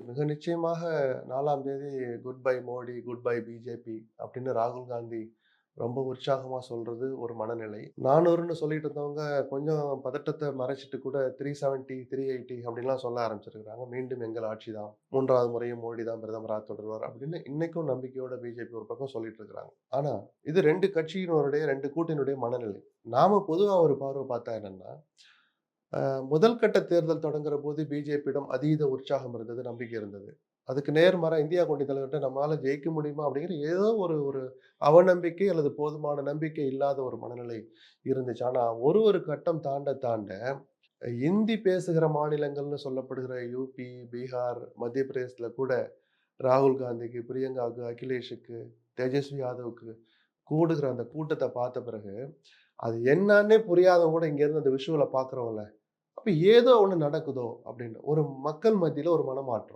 மிக நிச்சயமாக 4ஆம் தேதி good bye Modi, good bye BJP அப்படின்னு ராகுல் காந்தி ரொம்ப உற்சாகமா சொல்றது ஒரு மனநிலை. 400ன்னு சொல்லிட்டு இருந்தவங்க கொஞ்சம் பதட்டத்த மறைச்சிட்டு கூட 370, 380 அப்படின்லாம் சொல்ல ஆரம்பிச்சிருக்கிறாங்க. மீண்டும் எங்கள் ஆட்சி தான். 3வது முறையும் மோடி தான் பிரதமரா தொடருவார் அப்படின்னு இன்னைக்கும் நம்பிக்கையோட பிஜேபி ஒரு பக்கம் சொல்லிட்டு இருக்கிறாங்க. ஆனா, இது 2 கட்சியினுடைய 2 கூட்டினுடைய மனநிலை. நாம பொதுவா ஒரு பார்வை பார்த்தா என்னன்னா, முதல் கட்ட தேர்தல் தொடங்குற போது பிஜேபியிடம் அதீத உற்சாகம் இருந்தது, நம்பிக்கை இருந்தது. அதுக்கு நேர்மாறா இந்தியா கூட்டணி தலைவர்ட்ட நம்மால ஜெயிக்க முடியுமா? அப்படிங்கிற ஏதோ ஒரு ஒரு அவநம்பிக்கை அல்லது போதுமான நம்பிக்கை இல்லாத ஒரு மனநிலை இருந்துச்சு. ஆனா ஒரு கட்டம் தாண்ட தாண்ட இந்தி பேசுகிற மாநிலங்கள்னு சொல்லப்படுகிற யூபி, பீகார், மத்திய பிரதேசத்துல கூட ராகுல் காந்திக்கு, பிரியங்காவுக்கு, அகிலேஷுக்கு, தேஜஸ்வி யாதவுக்கு கூடுகிற அந்த கூட்டத்த பார்த்த பிறகு, அது என்னான்னே புரியாதவங்க கூட இங்கேருந்து அந்த விஷுவல பார்க்குறோம்ல, அப்ப ஏதோ ஒண்ணு நடக்குதோ அப்படின்னு. ஒரு மக்கள் மத்தியில ஒரு மனமாற்றம்.